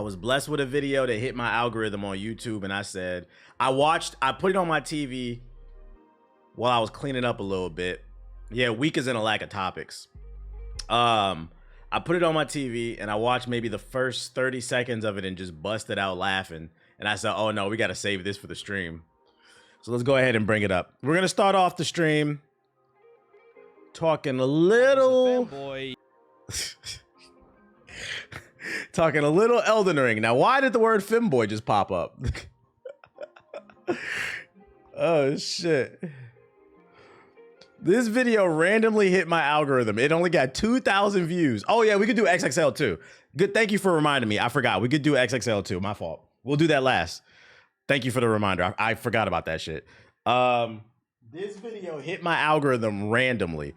I was blessed with a video that hit my algorithm on YouTube, and I said, I put it on my TV while I was cleaning up a little bit. Yeah, week is in a lack of topics. I put it on my TV and I watched maybe the first 30 seconds of it and just busted out laughing. And I said, oh no, we got to save this for the stream. So let's go ahead and bring it up. We're going to start off the stream talking a little... talking a little Elden Ring. Now, why did the word femboy just pop up? Oh, shit. This video randomly hit my algorithm. It only got 2,000 views. Oh, yeah, we could do XXL too. Good. Thank you for reminding me. I forgot. We could do XXL too. My fault. We'll do that last. Thank you for the reminder. I forgot about that shit. This video hit my algorithm randomly.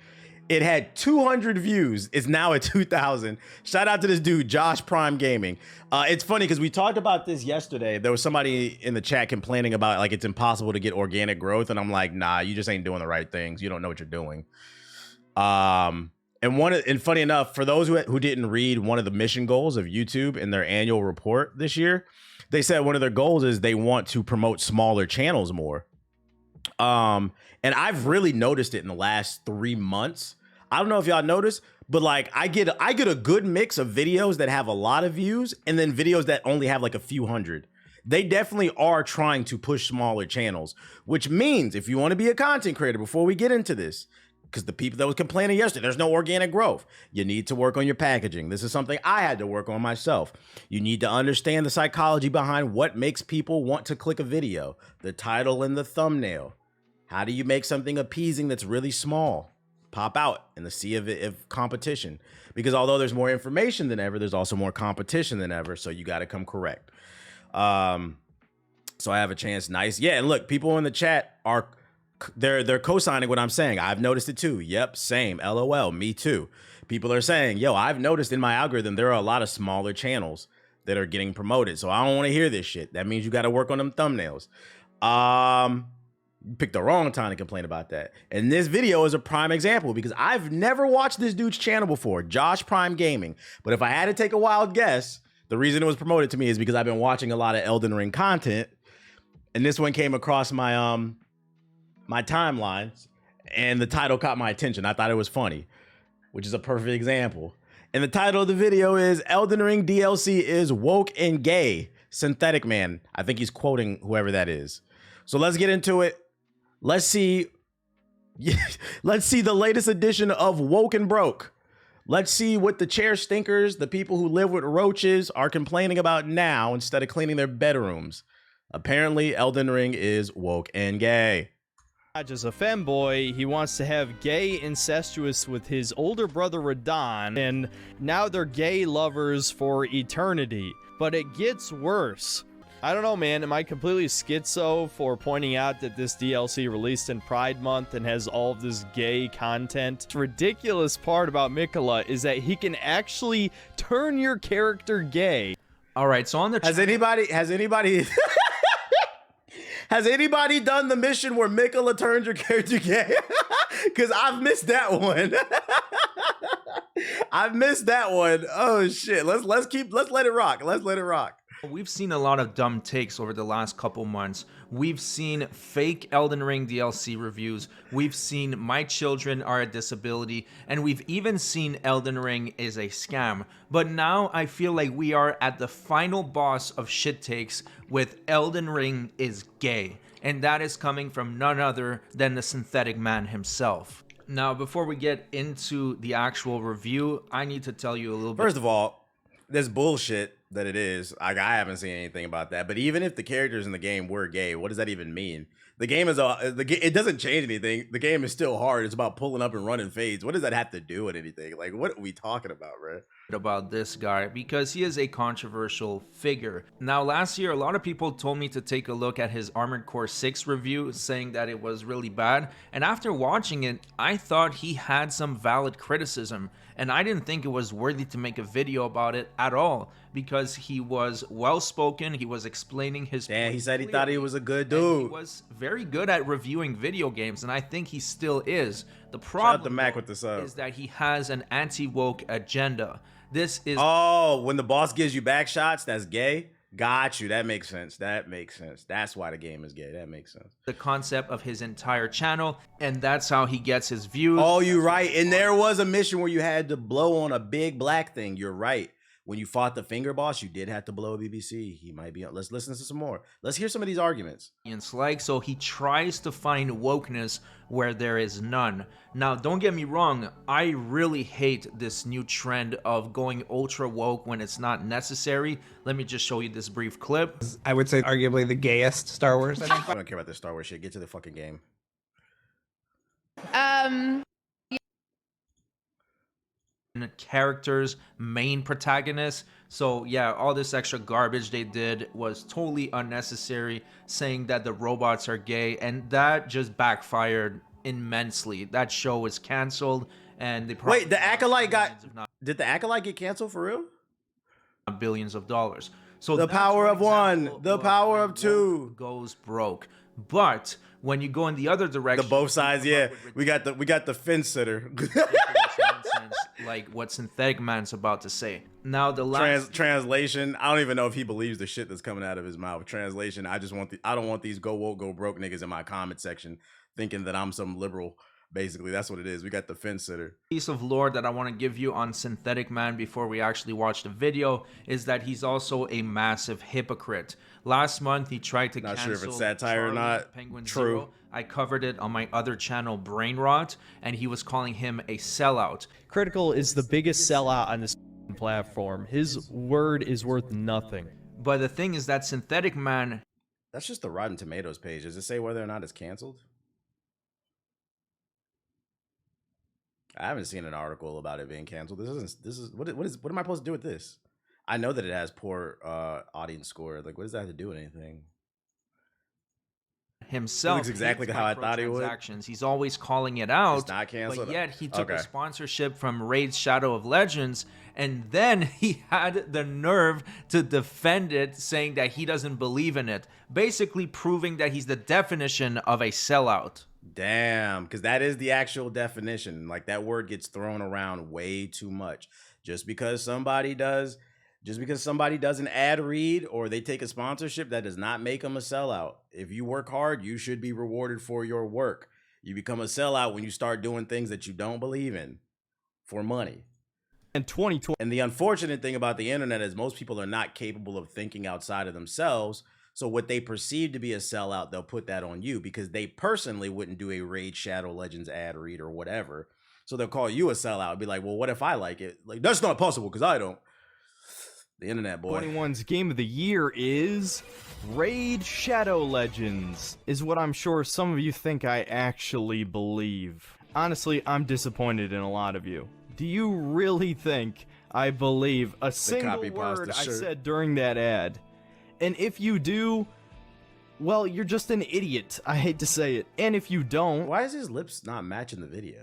It had 200 views. It's now at 2,000. Shout out to this dude, Josh Prime Gaming. It's funny because we talked about this yesterday. There was somebody in the chat complaining about like it's impossible to get organic growth. And I'm like, nah, you just ain't doing the right things. You don't know what you're doing. And funny enough, for those who didn't read one of the mission goals of YouTube in their annual report this year, they said one of their goals is they want to promote smaller channels more. And I've really noticed it in the last 3 months. I don't know if y'all noticed, but like I get a good mix of videos that have a lot of views and then videos that only have like a few hundred. They definitely are trying to push smaller channels, which means if you want to be a content creator, before we get into this, because the people that was complaining yesterday, there's no organic growth. You need to work on your packaging. This is something I had to work on myself. You need to understand the psychology behind what makes people want to click a video, the title and the thumbnail. How do you make something appeasing that's really small pop out in the sea of competition? Because although there's more information than ever, there's also more competition than ever. So you got to come correct. So I have a chance. Nice. Yeah. And look, people in the chat are, they're co-signing what I'm saying. I've noticed it too. Yep. Same. LOL. Me too. People are saying, yo, I've noticed in my algorithm, there are a lot of smaller channels that are getting promoted. So I don't want to hear this shit. That means you got to work on them thumbnails. You picked the wrong time to complain about that. And this video is a prime example because I've never watched this dude's channel before, Josh Prime Gaming. But if I had to take a wild guess, the reason it was promoted to me is because I've been watching a lot of Elden Ring content. And this one came across my my timelines and the title caught my attention. I thought it was funny, which is a perfect example. And the title of the video is Elden Ring DLC is woke and gay. Synthetic Man. I think he's quoting whoever that is. So let's get into it. Let's see the latest edition of Woke and Broke. Let's see what the chair stinkers, the people who live with roaches, are complaining about now instead of cleaning their bedrooms. Apparently, Elden Ring is woke and gay. Not just a femboy, he wants to have gay incestuous with his older brother Radon, and now they're gay lovers for eternity. But it gets worse. I don't know, man. Am I completely schizo for pointing out that this DLC released in Pride Month and has all of this gay content? The ridiculous part about Mikola is that he can actually turn your character gay. All right, so on the has anybody has anybody done the mission where Mikola turns your character gay? Because I've missed that one. I've missed that one. Oh shit. Let's let it rock. Let's let it rock. We've seen a lot of dumb takes over the last couple months. We've seen fake Elden Ring DLC reviews. We've seen My Children Are a Disability. And we've even seen Elden Ring is a scam. But now I feel like we are at the final boss of shit takes with Elden Ring is gay. And that is coming from none other than the Synthetic Man himself. Now, before we get into the actual review, I need to tell you a little bit. First of all, this bullshit that it is. I haven't seen anything about that. But even if the characters in the game were gay, what does that even mean? The game is it doesn't change anything. The game is still hard. It's about pulling up and running fades. What does that have to do with anything? Like, what are we talking about, bro? About this guy because he is a controversial figure. Now, last year, a lot of people told me to take a look at his Armored Core 6 review, saying that it was really bad. And after watching it, I thought he had some valid criticism. And I didn't think it was worthy to make a video about it at all because he was well-spoken. He was explaining his point. He said he thought he was a good dude. He was very good at reviewing video games, and I think he still is. The problem Mac with the is that he has an anti-woke agenda. This is Oh, when the boss gives you back shots, that's gay. Got you. That makes sense. That makes sense. That's why the game is gay. That makes sense. the concept of his entire channel, and that's how he gets his views. Oh, you're right. And there was a mission where you had to blow on a big black thing. You're right. When you fought the finger boss, you did have to blow a BBC. He might be. Let's listen to some more. Let's hear some of these arguments. Like, so he tries to find wokeness where there is none. Now, don't get me wrong, I really hate this new trend of going ultra woke when it's not necessary. Let me just show you this brief clip. I would say arguably the gayest Star Wars, I think. I don't care about this Star Wars shit. Get to the fucking game. Characters, main protagonists. So yeah, all this extra garbage they did was totally unnecessary, saying that the robots are gay, and that just backfired immensely. That show was canceled, and they Wait, the Acolyte did the Acolyte get canceled for real? billions of dollars. So The that's power one of one, example the of power when of two woke goes broke. But when you go in the other direction, The both sides, yeah. We got the fence sitter. nonsense, like what Synthetic Man's about to say. Now the last Translation. I don't even know if he believes the shit that's coming out of his mouth. Translation. I don't want these go woke, go broke niggas in my comment section thinking that I'm some liberal. Basically, that's what it is. We got the fence sitter. piece of lore that I want to give you on Synthetic Man before we actually watch the video is that he's also a massive hypocrite. Last month he tried to Not cancel sure if it's satire or Charlie not. Penguin True. Zero. I covered it on my other channel, Brain Rot, and he was calling him a sellout. Critical is the biggest sellout on this platform. His word is worth nothing. But the thing is that Synthetic Man, That's just the Rotten Tomatoes page. Does it say whether or not it's canceled? I haven't seen an article about it being canceled. What am I supposed to do with this? I know that it has poor audience score. Like, what does that have to do with anything? himself, looks exactly hates how I thought he would. microtransactions. He's always calling it out. It's not canceled? But yet he took Okay. a sponsorship from Raid's Shadow of Legends, and then he had the nerve to defend it, saying that he doesn't believe in it, basically proving that he's the definition of a sellout. Damn, because that is the actual definition. Like, that word gets thrown around way too much. Just because somebody does an ad read or they take a sponsorship, that does not make them a sellout. If you work hard, you should be rewarded for your work. You become a sellout when you start doing things that you don't believe in for money. And 2020. And the unfortunate thing about the internet is most people are not capable of thinking outside of themselves. So what they perceive to be a sellout, they'll put that on you because they personally wouldn't do a Raid Shadow Legends ad read or whatever. So they'll call you a sellout. Be like, well, what if I like it? Like, that's not possible because I don't. The internet, boy. 21's game of the year is Raid Shadow Legends, is what I'm sure some of you think I actually believe. Honestly, I'm disappointed in a lot of you. Do you really think I believe a single copy pasta word I shirt. said during that ad? And if you do, well, you're just an idiot. I hate to say it. And if you don't, Why is his lips not matching the video?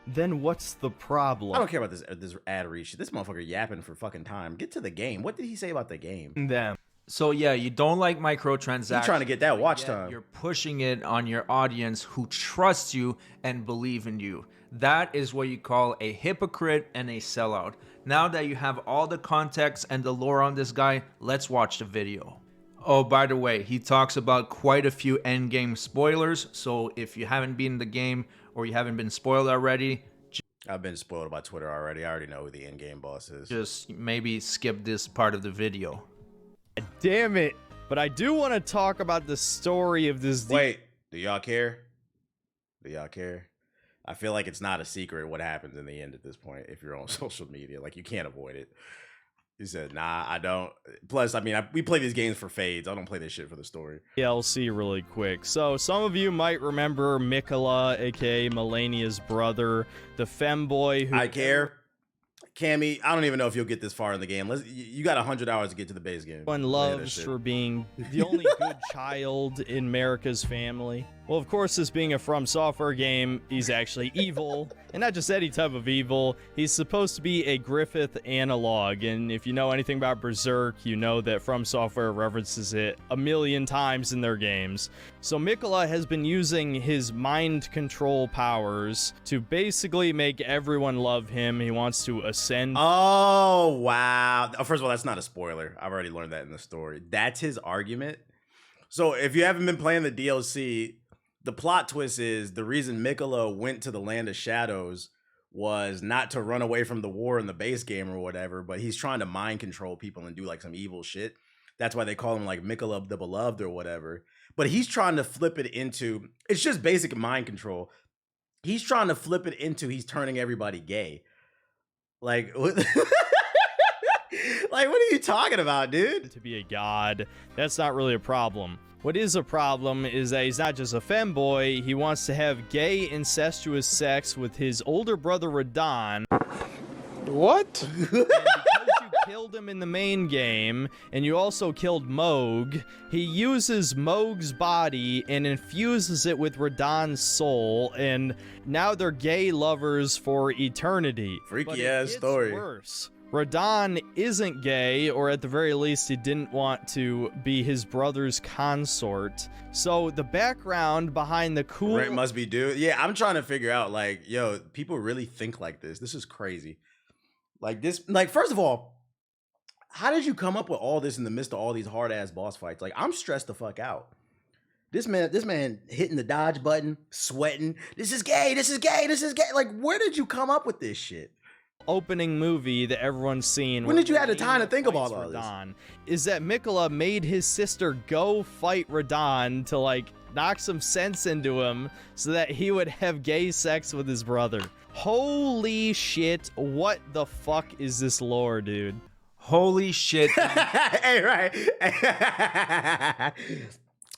then what's the problem? I don't care about this ad read shit. This motherfucker yapping for fucking time. Get to the game. What did he say about the game? Them. So yeah, you don't like microtransactions. He's trying to get that but watch yet time. You're pushing it on your audience who trusts you and believe in you. That is what you call a hypocrite and a sellout. Now that you have all the context and the lore on this guy, let's watch the video. Oh, by the way, he talks about quite a few endgame spoilers. So if you haven't been in the game or you haven't been spoiled already, I've been spoiled by Twitter already. I already know who the in-game boss is. just maybe skip this part of the video. Damn it. But I do want to talk about the story of this. Wait, do y'all care? Do y'all care? I feel like it's not a secret what happens in the end at this point if you're on social media. Like, you can't avoid it. He said, nah, I don't. Plus, I mean, we play these games for fades. I don't play this shit for the story. DLC really quick. So some of you might remember Mikola, aka Melania's brother, the femboy who I care. Cammy, I don't even know if you'll get this far in the game. You got 100 hours to get to the base game. everyone Play that loves shit. for being the only good child in America's family. Well, of course, this being a From Software game, he's actually evil. And not just any type of evil, he's supposed to be a Griffith analog, and if you know anything about Berserk, you know that From Software references it a million times in their games. So Mikola has been using his mind control powers to basically make everyone love him. He wants to ascend. Oh, wow. First of all, that's not a spoiler. I've already learned that in the story. That's his argument. So if you haven't been playing the DLC, the plot twist is the reason Mikola went to the Land of Shadows was not to run away from the war in the base game or whatever, but he's trying to mind control people and do like some evil shit. That's why they call him like Mikola the Beloved or whatever. But he's trying to flip it into, it's just basic mind control. He's trying to flip it into he's turning everybody gay. Like, what? Like, what are you talking about, dude? To be a god, that's not really a problem. What is a problem is that he's not just a femboy, he wants to have gay, incestuous sex with his older brother Radon. What? And because you killed him in the main game, and you also killed Moog, he uses Moog's body and infuses it with Radon's soul, and now they're gay lovers for eternity. Freaky ass story. Worse. Radon isn't gay, or at the very least, he didn't want to be his brother's consort. So the background behind the cool... Rent must be due. Yeah, I'm trying to figure out, like, yo, people really think like this. This is crazy. Like, this, like, first of all, how did you come up with all this in the midst of all these hard-ass boss fights? Like, I'm stressed the fuck out. This man hitting the dodge button, sweating. This is gay, this is gay, this is gay. Like, where did you come up with this shit? Opening movie that everyone's seen. When did you have the time to think about all Radon, is that Mikola made his sister go fight Radon to like knock some sense into him so that he would have gay sex with his brother. Holy shit, what the fuck is this lore, dude? Holy shit. Hey, right.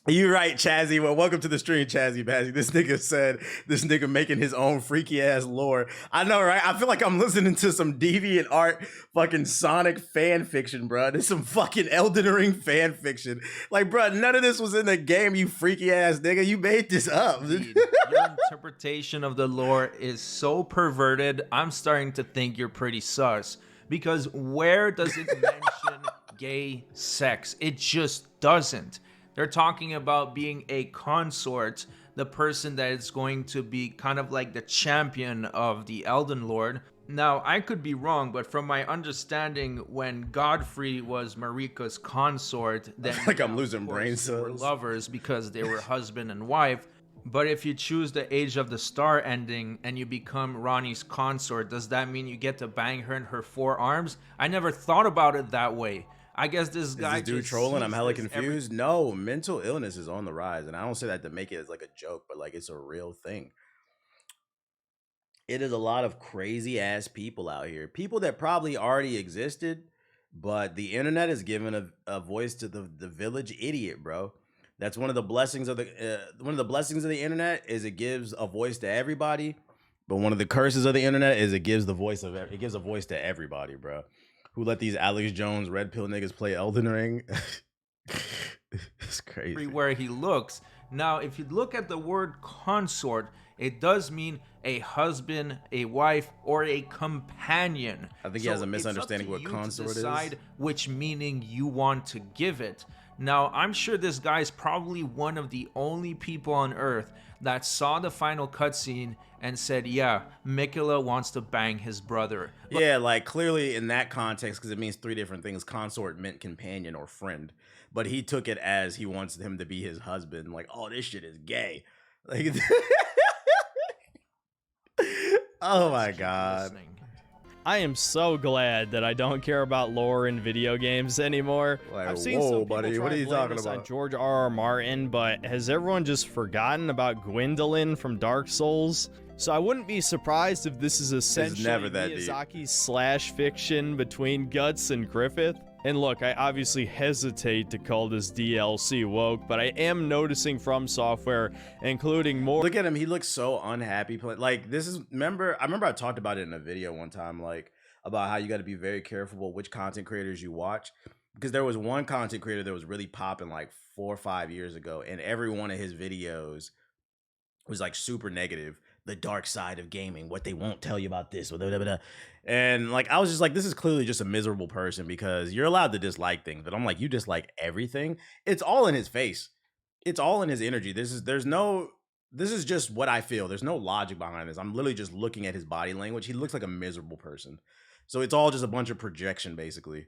You right, Chazzy. Well, welcome to the stream, Chazzy Bazzy. This nigga said, this nigga making his own freaky ass lore. I know, right? I feel like I'm listening to some deviant art fucking Sonic fan fiction, bro. This is some fucking Elden Ring fan fiction. Like, bro, none of this was in the game, you freaky ass nigga. You made this up. Dude, your interpretation of the lore is so perverted, I'm starting to think you're pretty sus. Because where does it mention gay sex? It just doesn't. They're talking about being a consort, the person that is going to be kind of like the champion of the Elden Lord. Now, I could be wrong, but from my understanding, when Godfrey was Marika's consort, then like I'm losing brain they were cells. lovers because they were husband and wife. But if you choose the Age of the Star ending and you become Ronnie's consort, does that mean you get to bang her in her forearms? I never thought about it that way. I guess this guy is this dude just trolling. I'm sees hella this confused. No, mental illness is on the rise, and I don't say that to make it as like a joke, but like it's a real thing. It is a lot of crazy ass people out here, people that probably already existed, but the internet is giving a voice to the village idiot, bro. That's one of the blessings of the internet is it gives a voice to everybody, but one of the curses of the internet is it gives a voice to everybody, bro. Who let these Alex Jones red pill niggas play Elden Ring? It's crazy. everywhere he looks. Now, if you look at the word consort, it does mean a husband, a wife, or a companion. I think he has a misunderstanding what consort is. Decide which meaning you want to give it. Now, I'm sure this guy's probably one of the only people on Earth that saw the final cutscene and said, yeah, Mikola wants to bang his brother. Yeah, like clearly in that context, because it means three different things. Consort meant companion or friend. But he took it as he wants him to be his husband. Like, oh, this shit is gay. Like, oh my God. Listening. I am so glad that I don't care about lore in video games anymore. Like, I've seen whoa, some people buddy, try what are to you blame talking this on about? George R.R. Martin, but has everyone just forgotten about Gwendolyn from Dark Souls? So I wouldn't be surprised if this is essentially never that deep. Miyazaki's slash fiction between Guts and Griffith. And look, I obviously hesitate to call this DLC woke, but I am noticing From Software including more. Look at him. He looks so unhappy. Like, this is, I remember I talked about it in a video one time, like, about how you got to be very careful which content creators you watch. Because there was one content creator that was really popping like 4 or 5 years ago, and every one of his videos was like super negative the dark side of gaming, what they won't tell you about this, blah, blah, blah, blah. And like I was just like, this is clearly just a miserable person because you're allowed to dislike things, but I'm like, you dislike everything. It's all in his face. It's all in his energy. This is just what I feel. There's no logic behind this. I'm literally just looking at his body language. He looks like a miserable person. So it's all just a bunch of projection, basically.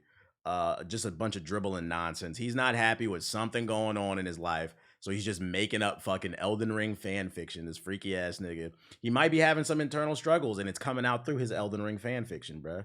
Just a bunch of dribbling nonsense. He's not happy with something going on in his life. So he's just making up fucking Elden Ring fan fiction, this freaky ass nigga. He might be having some internal struggles and it's coming out through his Elden Ring fan fiction, bro.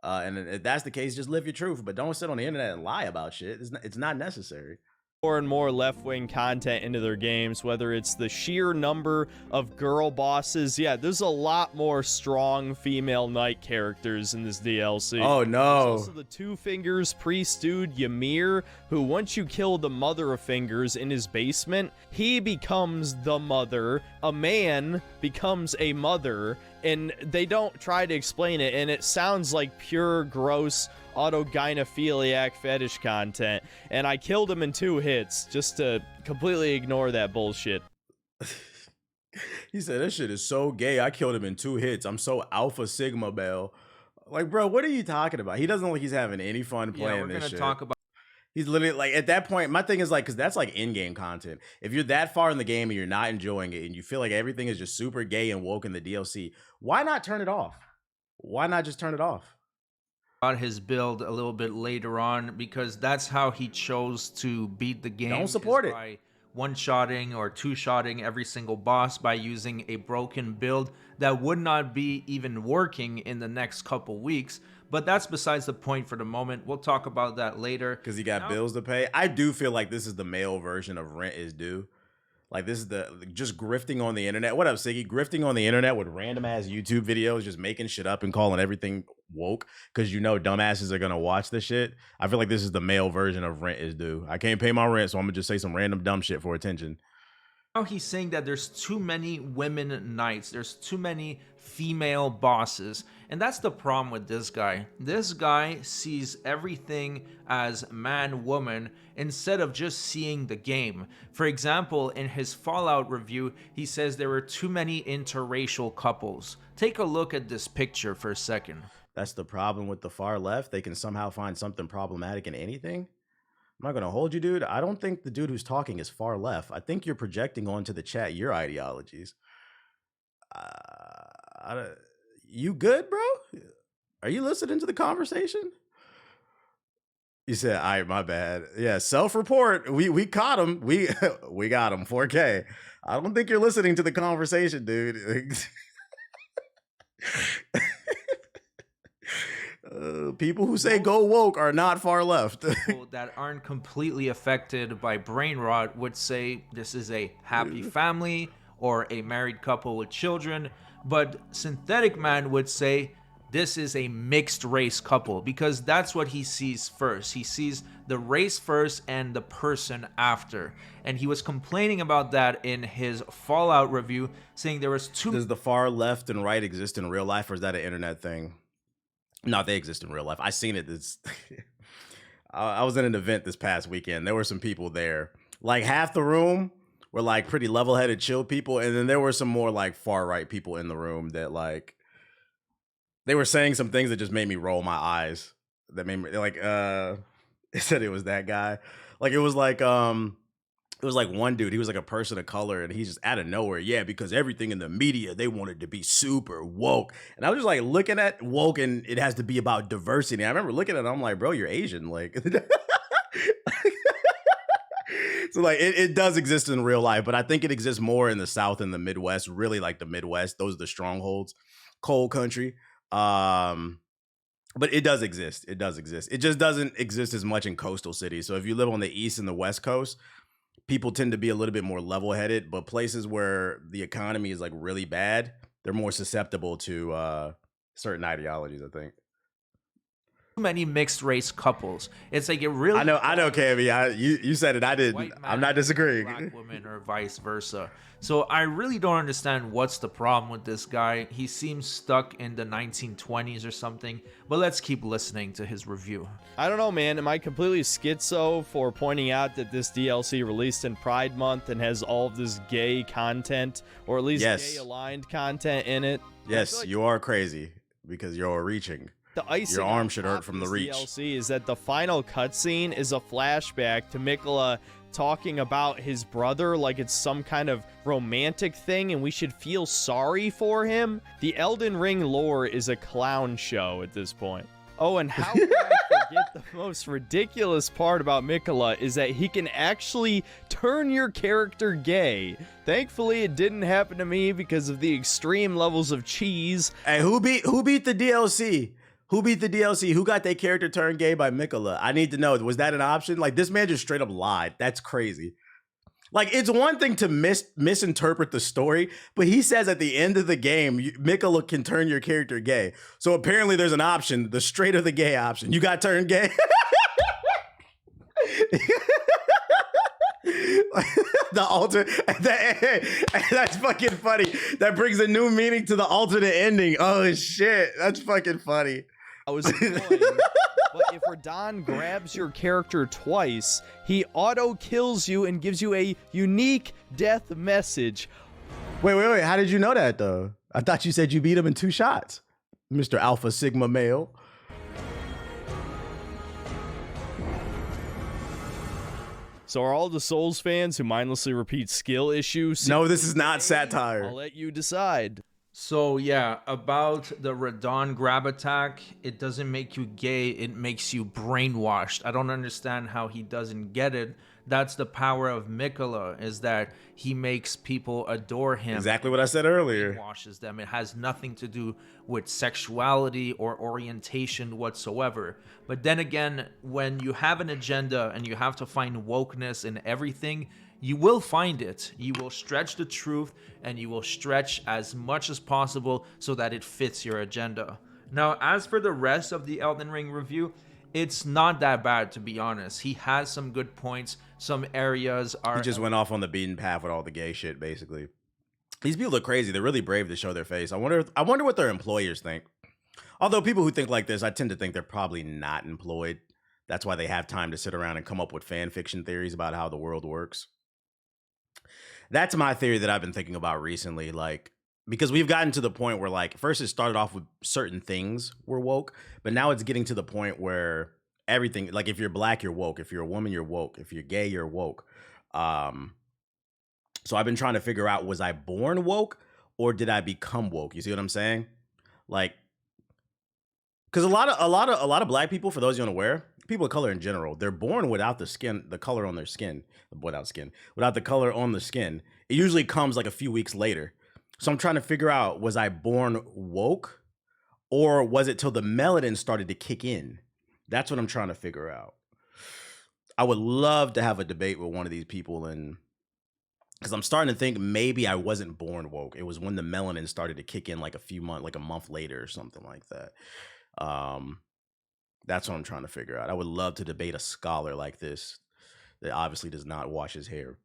And if that's the case, just live your truth, but don't sit on the internet and lie about shit. It's not necessary. More and more left-wing content into their games, whether it's the sheer number of girl bosses. Yeah, there's a lot more strong female knight characters in this DLC. Oh no. There's also the Two Fingers priest dude Ymir, who once you kill the Mother of Fingers in his basement, he becomes the mother. A man becomes a mother, and they don't try to explain it, and it sounds like pure gross autogynephiliac fetish content, and I killed him in 2 hits just to completely ignore that bullshit. He said, this shit is so gay. I killed him in 2 hits. I'm so alpha sigma bell. Like, bro, what are you talking about? He doesn't look like he's having any fun playing this shit. We're gonna talk about. He's literally like, at that point, my thing is like, because that's like in-game content. If you're that far in the game and you're not enjoying it and you feel like everything is just super gay and woke in the DLC, why not turn it off? Why not just turn it off? About his build a little bit later on, because that's how he chose to beat the game. Don't support it. By one-shotting or two-shotting every single boss by using a broken build that would not be even working in the next couple weeks. But that's besides the point for the moment. We'll talk about that later. Because he got bills to pay. I do feel like this is the male version of Rent is Due. Like, this is the just grifting on the internet. What up, Siggy? Grifting on the internet with random ass YouTube videos, just making shit up and calling everything woke because you know dumbasses are gonna watch this shit. I feel like this is the male version of Rent is Due. I can't pay my rent, so I'm gonna just say some random dumb shit for attention. Now he's saying that there's too many women knights, there's too many female bosses, and that's the problem with this guy. This guy sees everything as man woman instead of just seeing the game. For example, in his Fallout review, he says there were too many interracial couples. Take a look at this picture for a second. That's the problem with the far left. They can somehow find something problematic in anything. I'm not gonna hold you, dude. I don't think the dude who's talking is far left. I think you're projecting onto the chat your ideologies. You good, bro? Are you listening to the conversation? You said, "All right, my bad." Yeah, self-report. We caught him. We got him. 4K. I don't think you're listening to the conversation, dude. People who say go woke are not far left. People that aren't completely affected by brain rot would say this is a happy family or a married couple with children, but Synthetic Man would say this is a mixed race couple because that's what he sees first. He sees the race first and the person after. And he was complaining about that in his Fallout review, saying there was too... Does the far left and right exist in real life, or is that an internet thing? No, they exist in real life. I seen it. I was at an event this past weekend. There were some people there. Like half the room were like pretty level-headed, chill people, and then there were some more like far-right people in the room that like they were saying some things that just made me roll my eyes. That made me like it said it was that guy. Like it was like one dude, he was like a person of color, and he's just out of nowhere. Yeah, because everything in the media, they wanted to be super woke. And I was just like looking at woke, and it has to be about diversity. I remember looking at it, I'm like, bro, you're Asian. Like, so like it does exist in real life, but I think it exists more in the South and the Midwest, really like the Midwest. Those are the strongholds, coal country. But it does exist. It does exist. It just doesn't exist as much in coastal cities. So if you live on the East and the West Coast, people tend to be a little bit more level-headed, but places where the economy is like really bad, they're more susceptible to certain ideologies, I think. many mixed race couples. It's like it really. I know, KME. You said it. I didn't. White man I'm not disagreeing. Black woman or vice versa. So I really don't understand what's the problem with this guy. He seems stuck in the 1920s or something. But let's keep listening to his review. I don't know, man. Am I completely schizo for pointing out that this DLC released in Pride Month and has all of this gay content, or at least gay-aligned content in it? Yes, you are crazy because you're reaching. The icing Your arm on should top hurt from of the this reach. DLC is that the final cutscene is a flashback to Mikola talking about his brother like it's some kind of romantic thing and we should feel sorry for him. The Elden Ring lore is a clown show at this point. Oh, and how can I forget the most ridiculous part about Mikola is that he can actually turn your character gay. Thankfully, it didn't happen to me because of the extreme levels of cheese. Hey, who beat the DLC? Who beat the DLC? Who got their character turned gay by Mikola? I need to know. Was that an option? Like, this man just straight up lied. That's crazy. Like, it's one thing to misinterpret the story, but he says at the end of the game, Mikola can turn your character gay. So apparently there's an option, the straight or the gay option. You got turned gay? The alternate, that's fucking funny. That brings a new meaning to the alternate ending. Oh shit, that's fucking funny. I was annoying, but if Radahn grabs your character twice, he auto kills you and gives you a unique death message. Wait. How did you know that though? I thought you said you beat him in 2 shots, Mr. Alpha Sigma male. So are all the Souls fans who mindlessly repeat skill issues? No, this is not satire. I'll let you decide. So yeah, about the Radahn grab attack, it doesn't make you gay, it makes you brainwashed. I don't understand how he doesn't get it. That's the power of Mikola, is that he makes people adore him. Exactly what I said earlier. Brainwashes them. It has nothing to do with sexuality or orientation whatsoever. But then again, when you have an agenda and you have to find wokeness in everything, you will find it. You will stretch the truth and you will stretch as much as possible so that it fits your agenda. Now, as for the rest of the Elden Ring review, it's not that bad, to be honest. He has some good points. Some areas are... He just went off on the beaten path with all the gay shit, basically. These people are crazy. They're really brave to show their face. I wonder what their employers think. Although people who think like this, I tend to think they're probably not employed. That's why they have time to sit around and come up with fan fiction theories about how the world works. That's my theory that I've been thinking about recently, like, because we've gotten to the point where, like, first it started off with certain things were woke, but now it's getting to the point where everything, like, if you're black, you're woke. If you're a woman, you're woke. If you're gay, you're woke. So I've been trying to figure out, was I born woke or did I become woke? You see what I'm saying? Like, because a lot of black people, for those you unaware, people of color in general, they're born without the color on their skin, without the color on the skin. It usually comes like a few weeks later. So I'm trying to figure out, was I born woke or was it till the melanin started to kick in? That's what I'm trying to figure out. I would love to have a debate with one of these people, and because I'm starting to think maybe I wasn't born woke. It was when the melanin started to kick in like a month later or something like that. That's what I'm trying to figure out. I would love to debate a scholar like this that obviously does not wash his hair.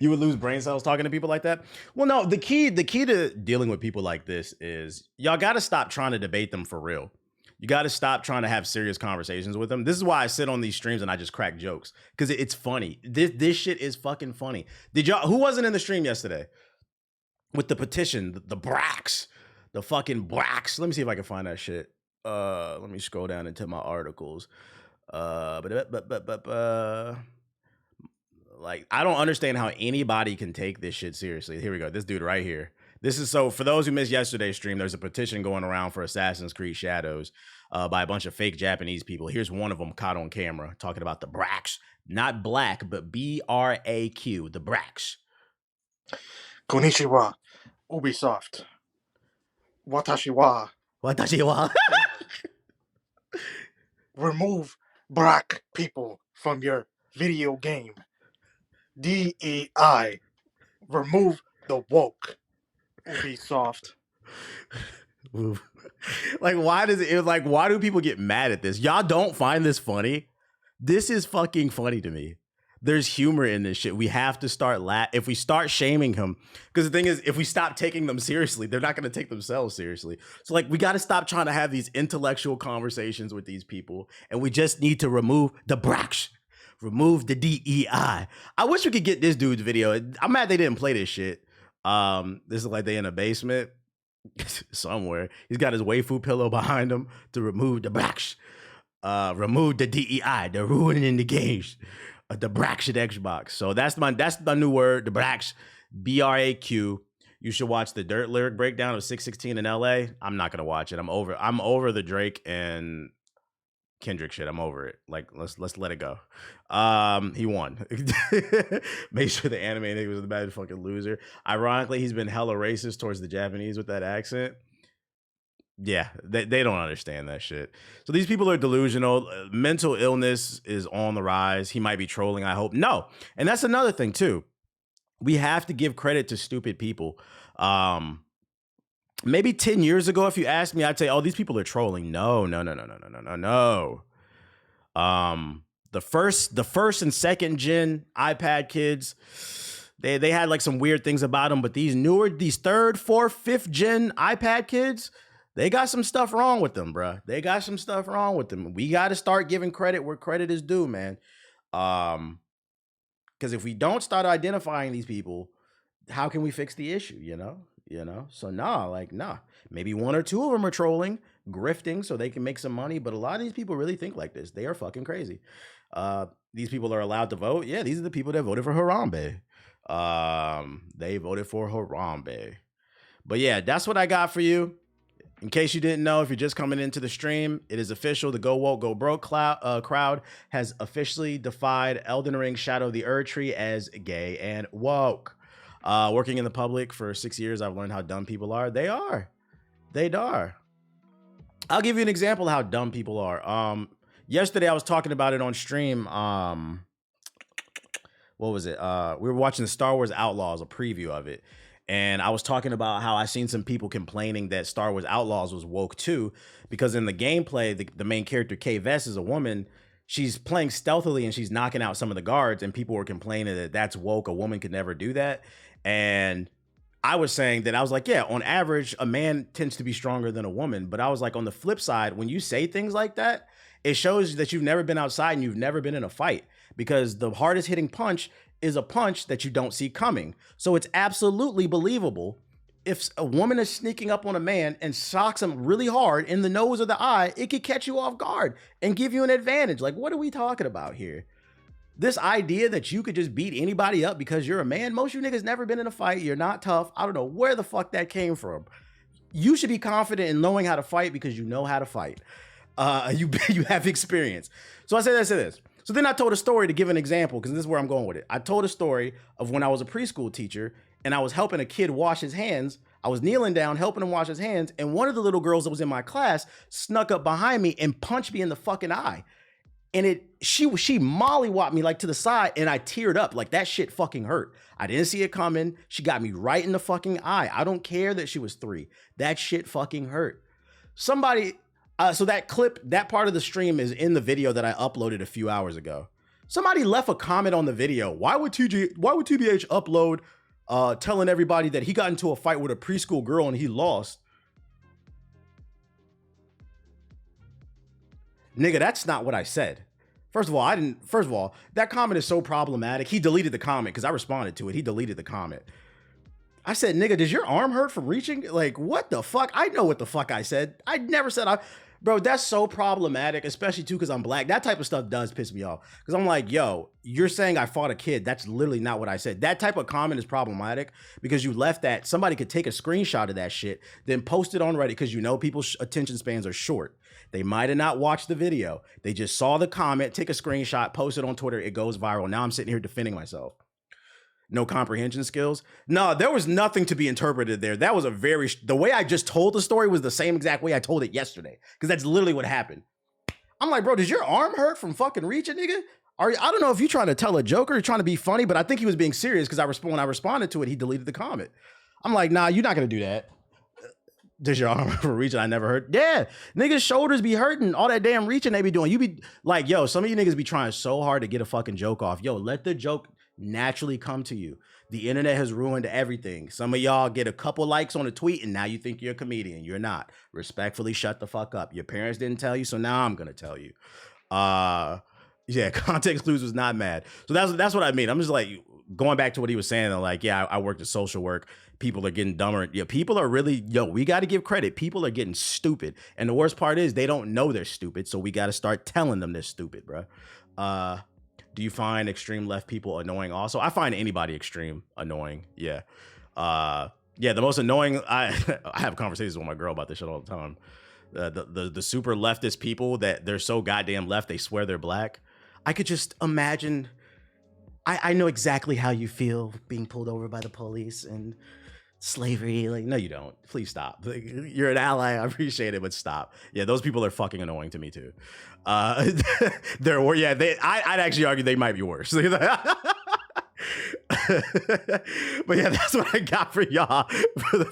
You would lose brain cells talking to people like that. Well, no, the key to dealing with people like this is y'all got to stop trying to debate them for real. You got to stop trying to have serious conversations with them. This is why I sit on these streams and I just crack jokes, because it's funny. This shit is fucking funny. Who wasn't in the stream yesterday with the petition, the bracks, the fucking bracks? Let me see if I can find that shit. Let me scroll down into my articles. Like, I don't understand how anybody can take this shit seriously. Here we go. This dude right here. This is, so for those who missed yesterday's stream, there's a petition going around for Assassin's Creed Shadows by a bunch of fake Japanese people. Here's one of them caught on camera talking about the bracks, not black, but BRAQ, the bracks. Konnichiwa, Ubisoft. Watashi wa. Remove black people from your video game. DEI. Remove the woke. Ubisoft. Like, why does it like, why do people get mad at this? Y'all don't find this funny? This is fucking funny to me. There's humor in this shit. We have to start if we start shaming him, because the thing is, if we stop taking them seriously, they're not going to take themselves seriously. So like, we got to stop trying to have these intellectual conversations with these people, and we just need to remove the brax, remove the DEI. I wish we could get this dude's video. I'm mad they didn't play this shit. This is like they in a basement somewhere. He's got his waifu pillow behind him to remove the brax, remove the DEI, the ruining in the games. The Bracks Xbox. So that's the new word, the Bracks, BRAQ. You should watch the Dirt lyric breakdown of 616 in LA. I'm not gonna watch it. I'm over the Drake and Kendrick shit. I'm over it. Like, let's let it go. He won. Make sure the anime nigga was the bad fucking loser. Ironically, he's been hella racist towards the Japanese with that accent. Yeah, they don't understand that shit. So these people are delusional. Mental illness is on the rise. He might be trolling, I hope. No. And that's another thing too. We have to give credit to stupid people. Maybe 10 years ago, if you asked me, I'd say, oh, these people are trolling. No. The first and second gen iPad kids, they had like some weird things about them, but these third, fourth, fifth gen iPad kids, they got some stuff wrong with them, bruh. They got some stuff wrong with them. We got to start giving credit where credit is due, man. Because if we don't start identifying these people, how can we fix the issue, you know? So nah. Maybe one or two of them are trolling, grifting so they can make some money, but a lot of these people really think like this. They are fucking crazy. These people are allowed to vote. Yeah, these are the people that voted for Harambe. They voted for Harambe. But yeah, that's what I got for you. In case you didn't know, if you're just coming into the stream, it is official. The Go Woke, Go Broke crowd has officially defied Elden Ring Shadow of the Erdtree as gay and woke. Working in the public for 6 years, I've learned how dumb people are. They are. I'll give you an example of how dumb people are. Yesterday, I was talking about it on stream. What was it? We were watching the Star Wars Outlaws, a preview of it. And I was talking about how I seen some people complaining that Star Wars Outlaws was woke too, because in the gameplay, the main character, Kay Vess, is a woman. She's playing stealthily and she's knocking out some of the guards, and people were complaining that that's woke. A woman could never do that. And I was saying that, I was like, yeah, on average, a man tends to be stronger than a woman. But I was like, on the flip side, when you say things like that, it shows that you've never been outside and you've never been in a fight, because the hardest hitting punch is a punch that you don't see coming. So it's absolutely believable if a woman is sneaking up on a man and socks him really hard in the nose or the eye, it could catch you off guard and give you an advantage. Like, what are we talking about here? This idea that you could just beat anybody up because you're a man, most of you niggas never been in a fight, you're not tough. I don't know where the fuck that came from. You should be confident in knowing how to fight because you know how to fight. You have experience. So I say this. So then I told a story to give an example, because this is where I'm going with it. I told a story of when I was a preschool teacher and I was helping a kid wash his hands. I was kneeling down, helping him wash his hands. And one of the little girls that was in my class snuck up behind me and punched me in the fucking eye. And she mollywopped me like to the side, and I teared up. Like, that shit fucking hurt. I didn't see it coming. She got me right in the fucking eye. I don't care that she was 3. That shit fucking hurt. Somebody... so that clip, that part of the stream is in the video that I uploaded a few hours ago. Somebody left a comment on the video. Why would TBH upload telling everybody that he got into a fight with a preschool girl and he lost? Nigga, that's not what I said. First of all, that comment is so problematic. He deleted the comment because I responded to it. He deleted the comment. I said, nigga, does your arm hurt from reaching? Like, what the fuck? I know what the fuck I said. I never said Bro, that's so problematic, especially too because I'm black. That type of stuff does piss me off. Because I'm like, yo, you're saying I fought a kid. That's literally not what I said. That type of comment is problematic because you left that. Somebody could take a screenshot of that shit, then post it on Reddit, because you know people's attention spans are short. They might have not watched the video. They just saw the comment, take a screenshot, post it on Twitter. It goes viral. Now I'm sitting here defending myself. No comprehension skills. No, there was nothing to be interpreted there. That was the way I just told the story was the same exact way I told it yesterday. Because that's literally what happened. I'm like, bro, does your arm hurt from fucking reaching, nigga? I don't know if you're trying to tell a joke or you're trying to be funny, but I think he was being serious because when I responded to it, he deleted the comment. I'm like, nah, you're not going to do that. Does your arm for reaching? I never heard. Yeah, niggas' shoulders be hurting. All that damn reaching they be doing. You be like, yo, some of you niggas be trying so hard to get a fucking joke off. Yo, let the joke naturally come to you. The internet has ruined everything. Some of y'all get a couple likes on a tweet and now you think you're a comedian. You're not. Respectfully, shut the fuck up. Your parents didn't tell you, so now I'm gonna tell you. Yeah, context clues was not mad. So that's what I mean. I'm just like going back to what he was saying. Like, yeah, I worked at social work. People are getting dumber. Yeah, people are really, we got to give credit. People are getting stupid. And the worst part is they don't know they're stupid. So we got to start telling them they're stupid, bro. Do you find extreme left people annoying also? I find anybody extreme annoying. Yeah. Yeah, the most annoying, I have conversations with my girl about this shit all the time. The super leftist people that they're so goddamn left, they swear they're black. I could just imagine, I know exactly how you feel being pulled over by the police and slavery. Like, no, you don't. Please stop. Like, you're an ally. I appreciate it, but stop. Yeah, those people are fucking annoying to me too. I'd actually argue they might be worse. But yeah, that's what I got for y'all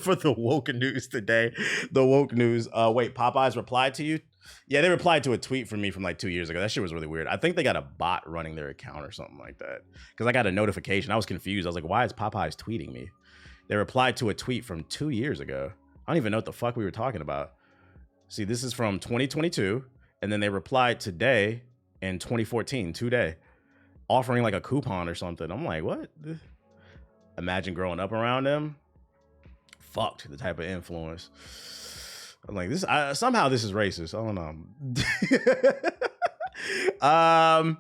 for the woke news today. The woke news. Wait, Popeyes replied to you? Yeah, they replied to a tweet from me from like 2 years ago. That shit was really weird. I think they got a bot running their account or something like that. Because I got a notification. I was confused. I was like, why is Popeyes tweeting me? They replied to a tweet from 2 years ago. I don't even know what the fuck we were talking about. See, this is from 2022. And then they replied today in 2014, today, offering like a coupon or something. I'm like, what? Imagine growing up around them. Fucked, the type of influence. I'm like, somehow this is racist. I don't know.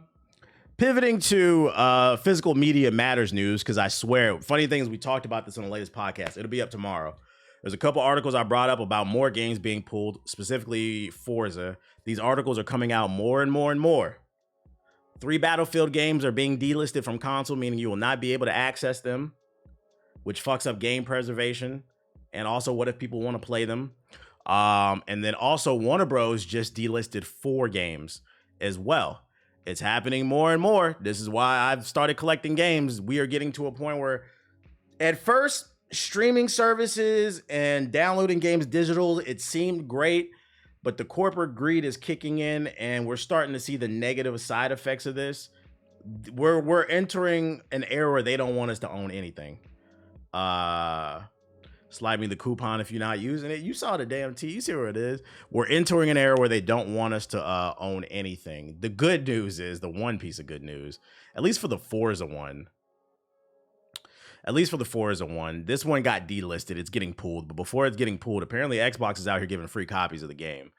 Pivoting to physical media matters news, because I swear, funny things, we talked about this on the latest podcast. It'll be up tomorrow. There's a couple articles I brought up about more games being pulled, specifically Forza. These articles are coming out more and more and more. 3 Battlefield games are being delisted from console, meaning you will not be able to access them, which fucks up game preservation. And also, what if people want to play them? And then also, Warner Bros. Just delisted 4 games as well. It's happening more and more. This is why I've started collecting games. We are getting to a point where, at first, streaming services and downloading games digital, it seemed great, but the corporate greed is kicking in, and we're starting to see the negative side effects of this. We're entering an era where they don't want us to own anything. Slide me the coupon if you're not using it. You saw the damn T. You see where it is. We're entering an era where they don't want us to own anything. The good news is, the one piece of good news, at least for the Forza one, this one got delisted. It's getting pulled. But before it's getting pulled, apparently Xbox is out here giving free copies of the game.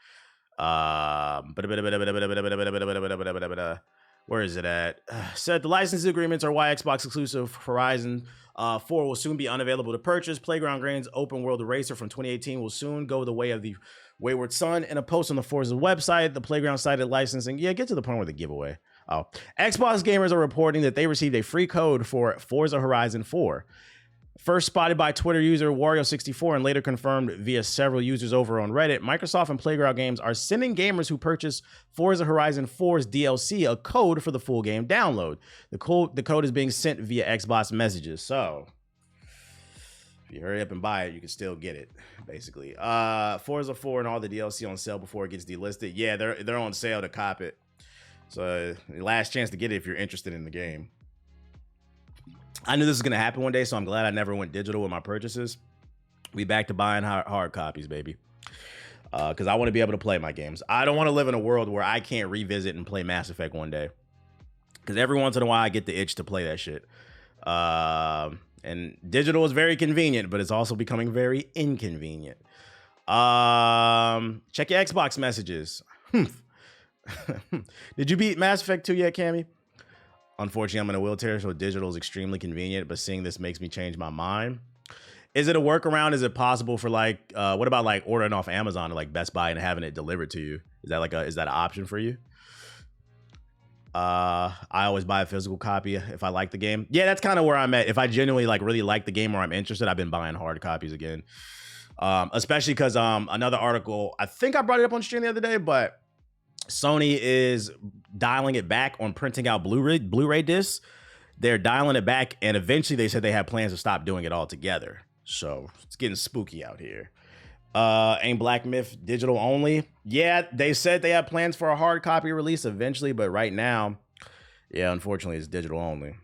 Where is it at? Said the license agreements are why Xbox exclusive Horizon 4 will soon be unavailable to purchase. Playground Games Open World Racer from 2018 will soon go the way of the Wayward Son. In a post on the Forza website, the Playground cited licensing. Yeah, get to the point where the giveaway. Oh, Xbox gamers are reporting that they received a free code for Forza Horizon 4. First spotted by Twitter user Wario64 and later confirmed via several users over on Reddit, Microsoft and Playground Games are sending gamers who purchase Forza Horizon 4's DLC a code for the full game download. The code is being sent via Xbox messages. So if you hurry up and buy it, you can still get it, basically. Forza 4 and all the DLC on sale before it gets delisted. Yeah, they're on sale to cop it. So last chance to get it if you're interested in the game. I knew this was going to happen one day, so I'm glad I never went digital with my purchases. We back to buying hard copies, baby. Because I want to be able to play my games. I don't want to live in a world where I can't revisit and play Mass Effect one day. Because every once in a while, I get the itch to play that shit. And digital is very convenient, but it's also becoming very inconvenient. Check your Xbox messages. Did you beat Mass Effect 2 yet, Cammy? Unfortunately, I'm in a wheelchair, so digital is extremely convenient, but seeing this makes me change my mind. Is it a workaround? Is it possible for what about like ordering off Amazon or like Best Buy and having it delivered to you? Is that an option for you? I always buy a physical copy if I like the game. Yeah, that's kind of where I'm at. If I genuinely really like the game or I'm interested, I've been buying hard copies again. Especially because another article, I think I brought it up on stream the other day, but Sony is dialing it back on printing out Blu-ray discs. They're dialing it back, and eventually they said they have plans to stop doing it altogether. So it's getting spooky out here. Ain't Black Myth digital only? Yeah, they said they have plans for a hard copy release eventually, but right now, yeah, unfortunately, it's digital only,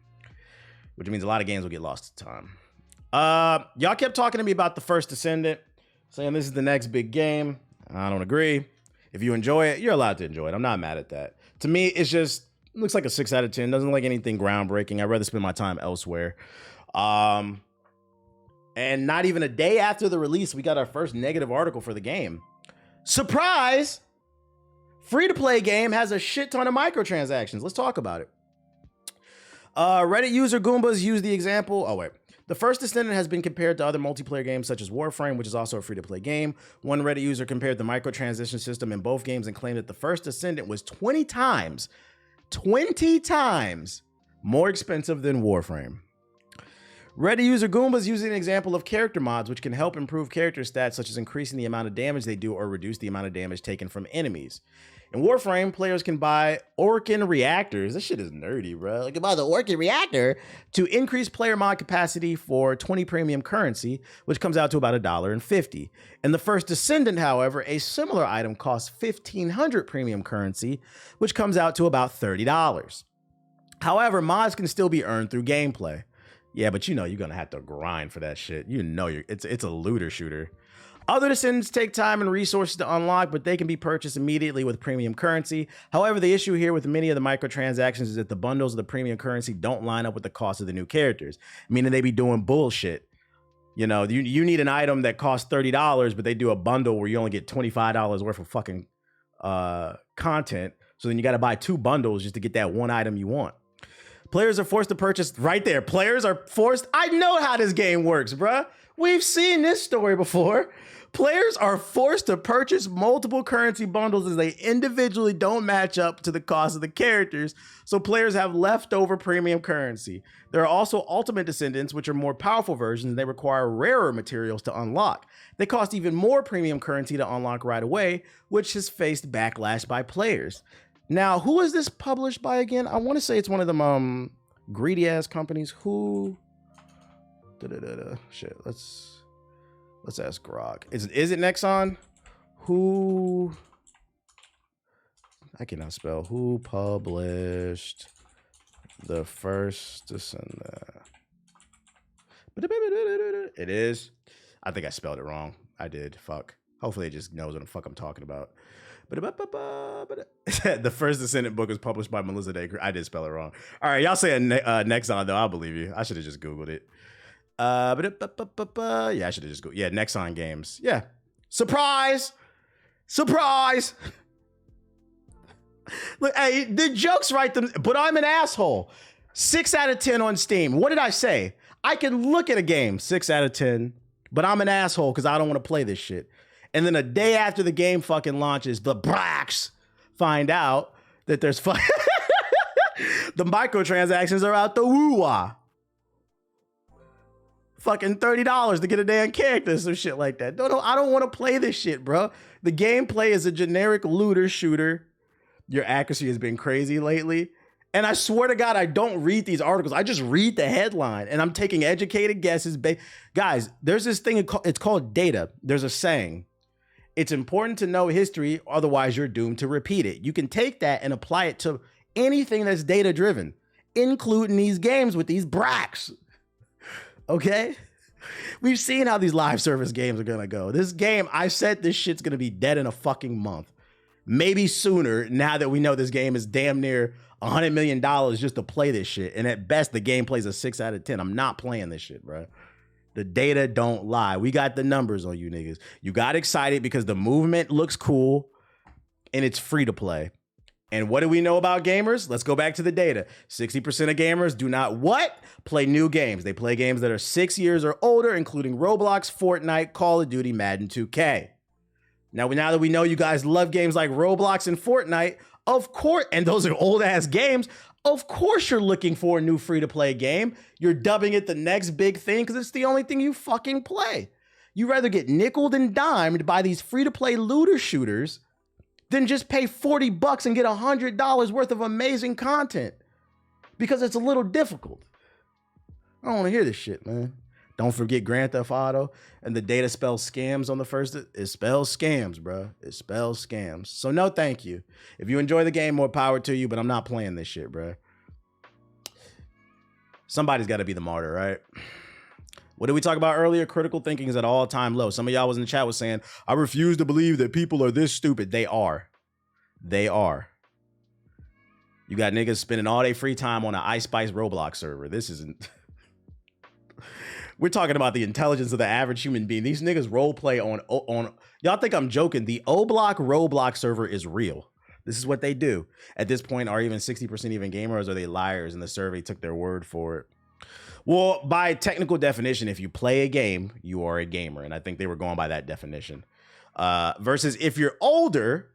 which means a lot of games will get lost to time. Y'all kept talking to me about the First Descendant, saying this is the next big game. I don't agree. If you enjoy it, you're allowed to enjoy it. I'm not mad at that. To me, it looks like a 6 out of 10. Doesn't look like anything groundbreaking. I'd rather spend my time elsewhere. And not even a day after the release, we got our first negative article for the game. Surprise! Free-to-play game has a shit ton of microtransactions. Let's talk about it. Reddit user Goombas used the example. Oh, wait. The First Descendant has been compared to other multiplayer games such as Warframe, which is also a free-to-play game. One Reddit user compared the microtransaction system in both games and claimed that the First Descendant was 20 times more expensive than Warframe. Reddit user Goomba is using an example of character mods, which can help improve character stats, such as increasing the amount of damage they do or reduce the amount of damage taken from enemies. In Warframe, players can buy Orkin reactors. This shit is nerdy, bro. You can buy the Orkin reactor to increase player mod capacity for 20 premium currency, which comes out to about $1.50. In the First Descendant, however, a similar item costs 1,500 premium currency, which comes out to about $30. However, mods can still be earned through gameplay. Yeah, but you know you're gonna have to grind for that shit. You know it's a looter shooter. Other Descendants take time and resources to unlock, but they can be purchased immediately with premium currency. However, the issue here with many of the microtransactions is that the bundles of the premium currency don't line up with the cost of the new characters, meaning they be doing bullshit. You know, you need an item that costs $30, but they do a bundle where you only get $25 worth of fucking content. So then you got to buy 2 bundles just to get that one item you want. Players are forced to purchase right there. Players are forced. I know how this game works, bruh. We've seen this story before. Players are forced to purchase multiple currency bundles as they individually don't match up to the cost of the characters, so players have leftover premium currency. There are also Ultimate Descendants, which are more powerful versions, and they require rarer materials to unlock. They cost even more premium currency to unlock right away, which has faced backlash by players. Now, who is this published by again? I want to say it's one of them greedy ass companies. Who? Shit, let's ask Grok. Is it Nexon? Who? I cannot spell. Who published the First Descendant? It is. I think I spelled it wrong. I did. Fuck. Hopefully it just knows what the fuck I'm talking about. The First Descendant book is published by Melissa Day. I did spell it wrong. All right, y'all say Nexon though. I'll believe you. I should have just Googled it. Yeah, I should have just Googled. Yeah, Nexon Games. Yeah. Surprise! Look, hey, the jokes right them, but I'm an asshole. 6 out of 10 on Steam. What did I say? I can look at a game 6 out of 10, but I'm an asshole because I don't want to play this shit. And then a day after the game fucking launches, the bracks find out that there's the microtransactions are out the woo-wah. Fucking $30 to get a damn character, some shit like that. No, I don't want to play this shit, bro. The gameplay is a generic looter shooter. Your accuracy has been crazy lately. And I swear to God, I don't read these articles. I just read the headline and I'm taking educated guesses. Guys, there's this thing, it's called data. There's a saying. It's important to know history, otherwise you're doomed to repeat it. You can take that and apply it to anything that's data-driven, including these games with these bracks. Okay? We've seen how these live service games are gonna go. This game, I said this shit's gonna be dead in a fucking month. Maybe sooner, now that we know this game is damn near $100 million just to play this shit. And at best, the gameplay's a 6 out of 10. I'm not playing this shit, bro. The data don't lie. We got the numbers on you niggas. You got excited because the movement looks cool and it's free to play. And what do we know about gamers? Let's go back to the data. 60% of gamers do not what? Play new games. They play games that are 6 years or older, including Roblox, Fortnite, Call of Duty, Madden 2K. Now that we know you guys love games like Roblox and Fortnite, of course, and those are old ass games, of course you're looking for a new free-to-play game. You're dubbing it the next big thing because it's the only thing you fucking play. You rather get nickeled and dimed by these free-to-play looter shooters than just pay $40 and get $100 worth of amazing content because it's a little difficult. I don't want to hear this shit, man. Don't forget Grand Theft Auto and the data spells scams on the first. It spells scams, bro. It spells scams. So no, thank you. If you enjoy the game, more power to you. But I'm not playing this shit, bro. Somebody's got to be the martyr, right? What did we talk about earlier? Critical thinking is at all-time low. Some of y'all was in the chat was saying, I refuse to believe that people are this stupid. They are. They are. You got niggas spending all their free time on an Ice Spice Roblox server. This isn't... We're talking about the intelligence of the average human being. These niggas role play on y'all think I'm joking. The O-Block Roblox server is real. This is what they do. At this point, are even 60% even gamers? Or are they liars? And the survey took their word for it. Well, by technical definition, if you play a game, you are a gamer. And I think they were going by that definition. Versus if you're older,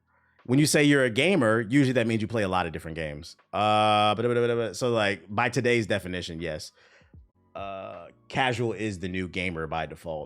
when you say you're a gamer, usually that means you play a lot of different games. So like by today's definition, yes. Casual is the new gamer by default.